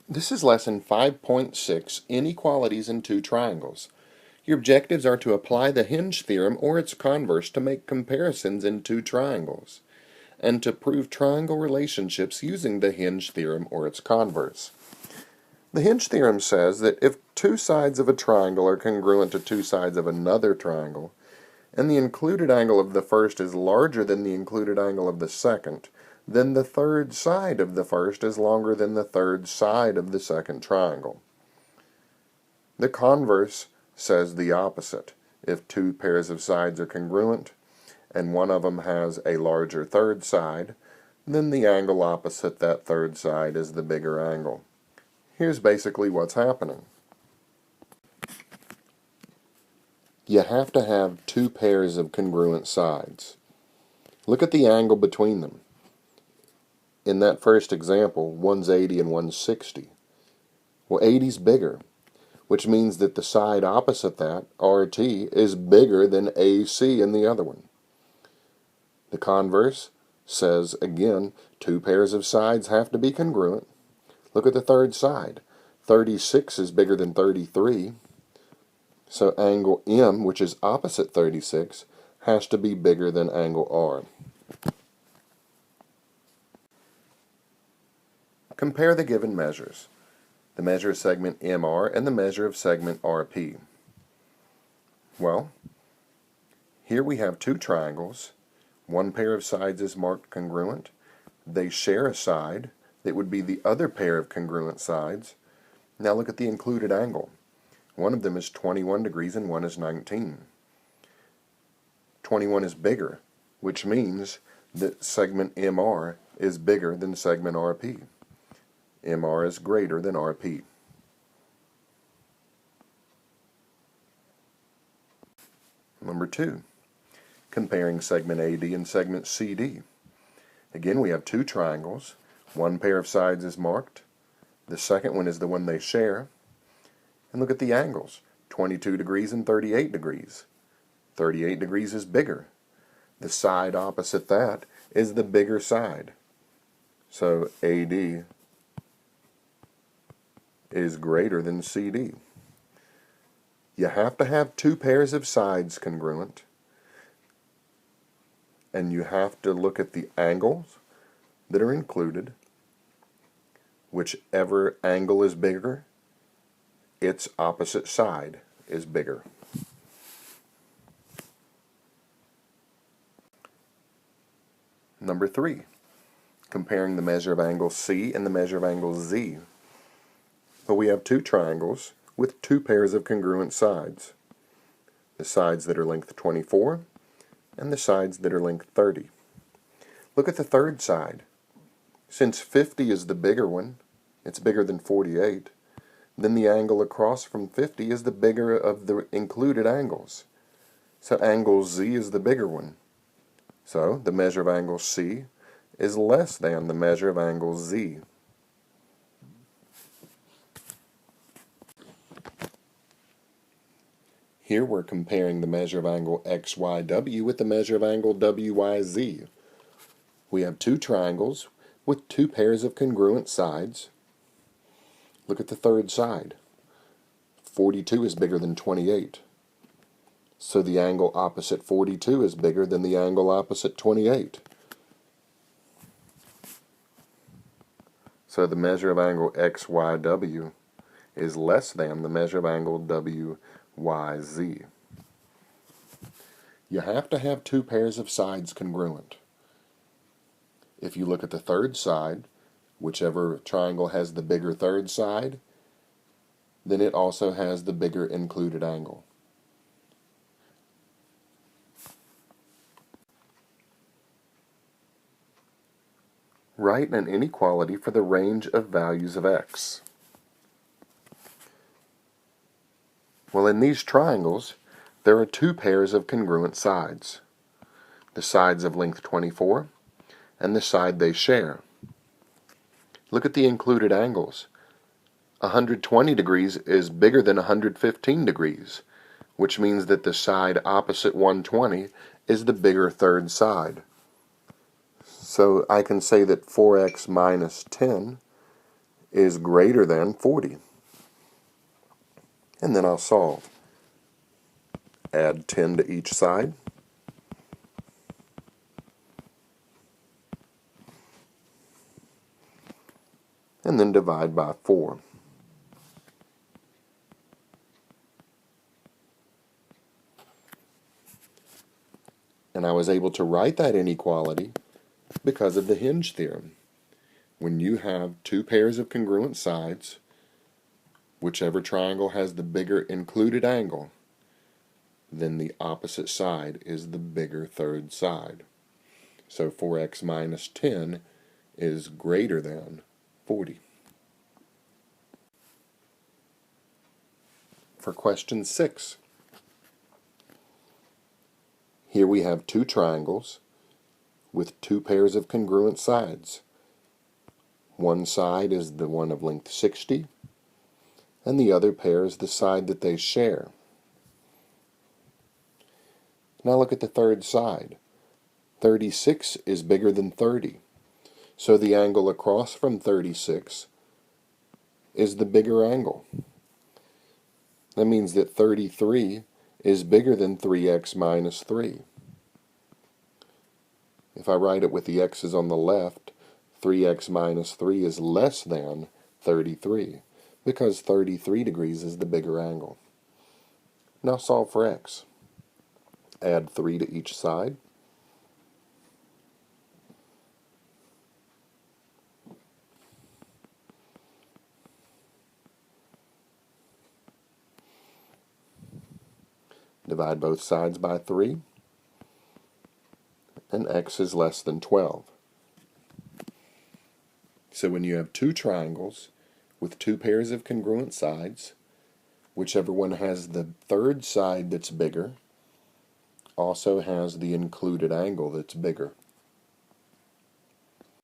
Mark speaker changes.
Speaker 1: This is lesson 5.6, Inequalities in Two Triangles. Your objectives are to apply the Hinge theorem or its converse to make comparisons in two triangles, and to prove triangle relationships using the Hinge theorem or its converse. The Hinge theorem says that if two sides of a triangle are congruent to two sides of another triangle, and the included angle of the first is larger than the included angle of the second, then the third side of the first is longer than the third side of the second triangle. The converse says the opposite. If two pairs of sides are congruent, and one of them has a larger third side, then the angle opposite that third side is the bigger angle. Here's basically what's happening. You have to have two pairs of congruent sides. Look at the angle between them. In that first example, one's 80 and one's 60. Well, 80's bigger, which means that the side opposite that, RT, is bigger than AC in the other one. The converse says, again, two pairs of sides have to be congruent. Look at the third side. 36 is bigger than 33. So angle M, which is opposite 36, has to be bigger than angle R. Compare the given measures, the measure of segment MR and the measure of segment RP. Well, here we have two triangles. One pair of sides is marked congruent. They share a side. It would be the other pair of congruent sides. Now look at the included angle. One of them is 21 degrees and one is 19. 21 is bigger, which means that segment MR is bigger than segment RP. MR is greater than RP. Number 2, comparing segment AD and segment CD. Again, we have two triangles. One pair of sides is marked. The second one is the one they share. And look at the angles, 22 degrees and 38 degrees. 38 degrees is bigger. The side opposite that is the bigger side. So AD is greater than CD. You have to have two pairs of sides congruent, and you have to look at the angles that are included. Whichever angle is bigger, its opposite side is bigger. Number 3, comparing the measure of angle C and the measure of angle Z. Well, we have two triangles with two pairs of congruent sides. The sides that are length 24 and the sides that are length 30. Look at the third side. Since 50 is the bigger one, it's bigger than 48, then the angle across from 50 is the bigger of the included angles. So angle Z is the bigger one. So the measure of angle C is less than the measure of angle Z. Here we're comparing the measure of angle XYW with the measure of angle WYZ. We have two triangles with two pairs of congruent sides. Look at the third side. 42 is bigger than 28. So the angle opposite 42 is bigger than the angle opposite 28. So the measure of angle XYW is less than the measure of angle WYZ. You have to have two pairs of sides congruent. If you look at the third side, whichever triangle has the bigger third side, then it also has the bigger included angle. Write an inequality for the range of values of x. Well, in these triangles, there are two pairs of congruent sides. The sides of length 24 and the side they share. Look at the included angles. 120 degrees is bigger than 115 degrees, which means that the side opposite 120 is the bigger third side. So I can say that 4x minus 10 is greater than 40. And then I'll solve. Add 10 to each side. And then divide by 4. And I was able to write that inequality because of the Hinge theorem. When you have two pairs of congruent sides, whichever triangle has the bigger included angle, then the opposite side is the bigger third side. So 4x minus 10 is greater than 40. For question 6, here we have two triangles with two pairs of congruent sides. One side is the one of length 60, and the other pair is the side that they share. Now look at the third side. 36 is bigger than 30, so the angle across from 36 is the bigger angle. That means that 33 is bigger than 3x minus 3. If I write it with the x's on the left, 3x minus 3 is less than 33, because 33 degrees is the bigger angle. Now solve for x. Add 3 to each side. Divide both sides by 3, and x is less than 12. So when you have two triangles with two pairs of congruent sides, whichever one has the third side that's bigger also has the included angle that's bigger.